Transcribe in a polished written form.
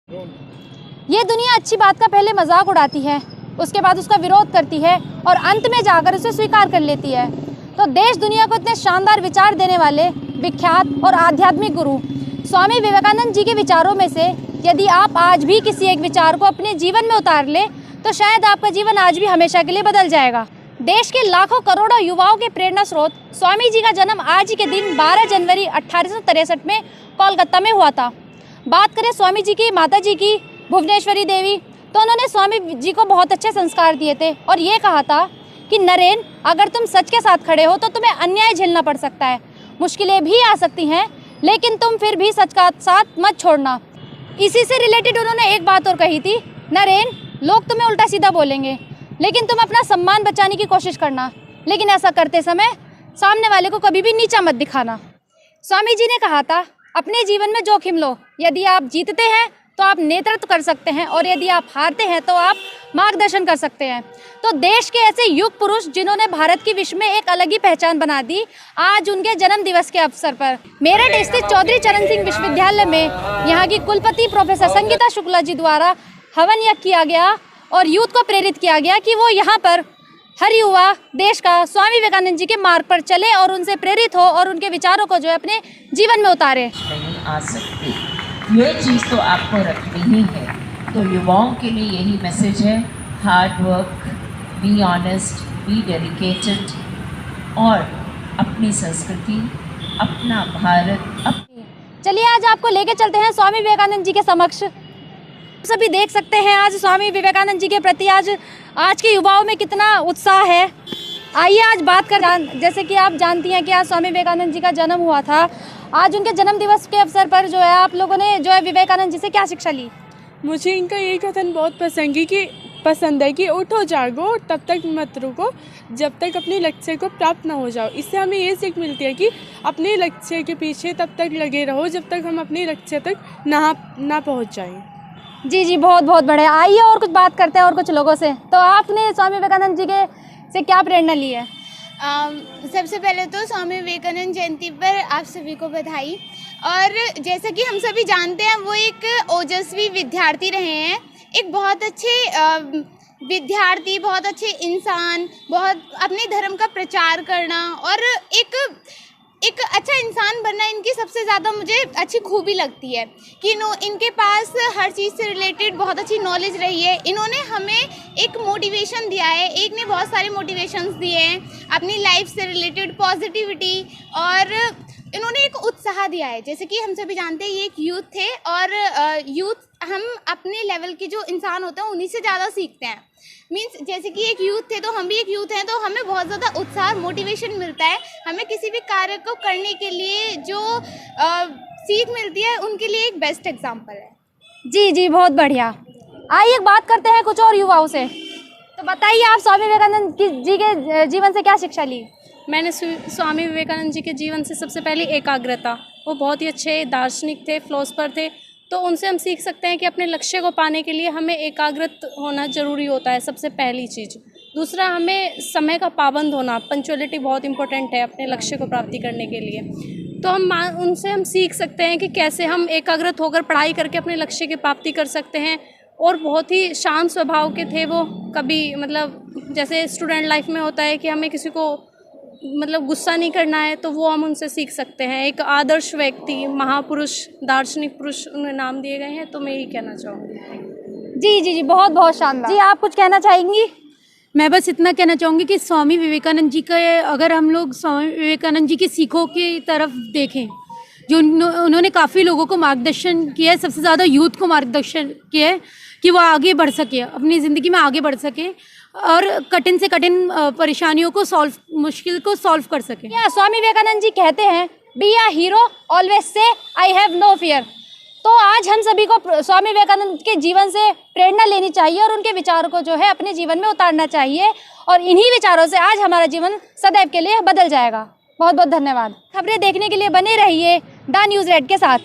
ये दुनिया अच्छी बात का पहले मजाक उड़ाती है, उसके बाद उसका विरोध करती है और अंत में जाकर उसे स्वीकार कर लेती है। तो देश दुनिया को इतने शानदार विचार देने वाले विख्यात और आध्यात्मिक गुरु स्वामी विवेकानंद जी के विचारों में से यदि आप आज भी किसी एक विचार को अपने जीवन में उतार ले तो शायद आपका जीवन आज भी हमेशा के लिए बदल जाएगा। देश के लाखों करोड़ों युवाओं के प्रेरणा स्रोत स्वामी जी का जन्म आज ही के दिन 12 जनवरी 1863 में कोलकाता में हुआ था। बात करें स्वामी जी की माता जी की भुवनेश्वरी देवी, तो उन्होंने स्वामी जी को बहुत अच्छे संस्कार दिए थे और ये कहा था कि नरेन, अगर तुम सच के साथ खड़े हो तो तुम्हें अन्याय झेलना पड़ सकता है, मुश्किलें भी आ सकती हैं, लेकिन तुम फिर भी सच का साथ मत छोड़ना। इसी से रिलेटेड उन्होंने एक बात और कही थी, नरेन, लोग तुम्हें उल्टा सीधा बोलेंगे लेकिन तुम अपना सम्मान बचाने की कोशिश करना, लेकिन ऐसा करते समय सामने वाले को कभी भी नीचा मत दिखाना। स्वामी जी ने कहा था, अपने जीवन में जोखिम लो, यदि आप जीतते हैं तो आप नेतृत्व कर सकते हैं और यदि आप हारते हैं तो आप मार्गदर्शन कर सकते हैं। तो देश के ऐसे युग पुरुष जिन्होंने भारत की विश्व में एक अलग ही पहचान बना दी, आज उनके जन्म दिवस के अवसर पर मेरठ स्थित चौधरी चरण सिंह विश्वविद्यालय में यहाँ की कुलपति प्रोफेसर संगीता शुक्ला जी द्वारा हवन यज्ञ किया गया और यूथ को प्रेरित किया गया कि वो यहाँ पर हर युवा देश का स्वामी विवेकानंद जी के मार्ग पर चले और उनसे प्रेरित हो और उनके विचारों को जो है अपने जीवन में उतारे। नहीं आ सकती, ये चीज़ तो आपको रखनी ही है। तो युवाओं के लिए यही मैसेज है, hard work, be honest, be dedicated और अपनी संस्कृति, अपना भारत। चलिए आज आपको लेके चलते हैं स्वामी विवेकानंद जी के समक्ष। सभी देख सकते हैं आज स्वामी विवेकानंद जी के प्रति आज के युवाओं में कितना उत्साह है। आइए आज बात कर, जैसे कि आप जानती हैं कि आज स्वामी विवेकानंद जी का जन्म हुआ था। आज उनके जन्म दिवस के अवसर पर जो है आप लोगों ने जो है विवेकानंद जी से क्या शिक्षा ली? मुझे इनका ये कथन बहुत पसंद है कि उठो जागो तब तक मत रुको जब तक अपने लक्ष्य को प्राप्त ना हो जाओ। इससे हमें ये सीख मिलती है कि अपने लक्ष्य के पीछे तब तक लगे रहो जब तक हम अपने लक्ष्य तक ना पहुंच जाएं। जी, बहुत बहुत बढ़िया। आइए और कुछ बात करते हैं और कुछ लोगों से। तो आपने स्वामी विवेकानंद जी के से क्या प्रेरणा ली है? सबसे पहले तो स्वामी विवेकानंद जयंती पर आप सभी को बधाई। और जैसा कि हम सभी जानते हैं वो एक ओजस्वी विद्यार्थी रहे हैं, एक बहुत अच्छे विद्यार्थी, बहुत अच्छे इंसान, बहुत अपने धर्म का प्रचार करना और एक अच्छा इंसान बनना इनकी सबसे ज़्यादा मुझे अच्छी खूबी लगती है कि इनके पास हर चीज़ से रिलेटेड बहुत अच्छी नॉलेज रही है। इन्होंने हमें एक मोटिवेशन दिया है, एक ने बहुत सारे मोटिवेशंस दिए हैं अपनी लाइफ से रिलेटेड, पॉजिटिविटी, और इन्होंने एक उत्साह दिया है। जैसे कि हम सभी जानते हैं ये एक यूथ थे और यूथ हम अपने लेवल के जो इंसान होते हैं उन्हीं से ज़्यादा सीखते हैं। मीन्स जैसे कि एक यूथ थे तो हम भी एक यूथ हैं, तो हमें बहुत ज़्यादा उत्साह मोटिवेशन मिलता है। हमें किसी भी कार्य को करने के लिए जो सीख मिलती है उनके लिए एक बेस्ट एग्जाम्पल है। जी, बहुत बढ़िया। आइए बात करते हैं कुछ और युवाओं से। तो बताइए आप स्वामी विवेकानंद जी के जीवन से क्या शिक्षा ली? मैंने स्वामी विवेकानंद जी के जीवन से सबसे पहले एकाग्रता, वो बहुत ही अच्छे दार्शनिक थे, फिलोसफर थे, तो उनसे हम सीख सकते हैं कि अपने लक्ष्य को पाने के लिए हमें एकाग्रत होना ज़रूरी होता है, सबसे पहली चीज़। दूसरा, हमें समय का पाबंद होना, पंक्चुअलिटी बहुत इंपॉर्टेंट है अपने लक्ष्य को प्राप्ति करने के लिए। तो उनसे हम सीख सकते हैं कि कैसे हम एकाग्रत होकर पढ़ाई करके अपने लक्ष्य की प्राप्ति कर सकते हैं। और बहुत ही शांत स्वभाव के थे वो, कभी मतलब जैसे स्टूडेंट लाइफ में होता है कि हमें किसी को मतलब गुस्सा नहीं करना है, तो वो हम उनसे सीख सकते हैं। एक आदर्श व्यक्ति, महापुरुष, दार्शनिक पुरुष उन्हें नाम दिए गए हैं, तो मैं यही कहना चाहूँगी। जी, बहुत बहुत शानदार। जी, आप कुछ कहना चाहेंगी? मैं बस इतना कहना चाहूँगी कि स्वामी विवेकानंद जी का, अगर हम लोग स्वामी विवेकानंद जी की सीखों की तरफ देखें, जो उन्होंने काफ़ी लोगों को मार्गदर्शन किया है, सबसे ज़्यादा यूथ को मार्गदर्शन किया है कि वो आगे बढ़ सके, अपनी ज़िंदगी में आगे बढ़ सके और कठिन से कठिन परेशानियों को मुश्किल को सॉल्व कर सके। स्वामी विवेकानंद जी कहते हैं, be a hero, always say I have no fear. तो आज हम सभी को स्वामी विवेकानंद के जीवन से प्रेरणा लेनी चाहिए और उनके विचारों को जो है अपने जीवन में उतारना चाहिए और इन्हीं विचारों से आज हमारा जीवन सदैव के लिए बदल जाएगा। बहुत बहुत धन्यवाद। खबरें देखने के लिए बने रहिए द न्यूज़ रेड के साथ।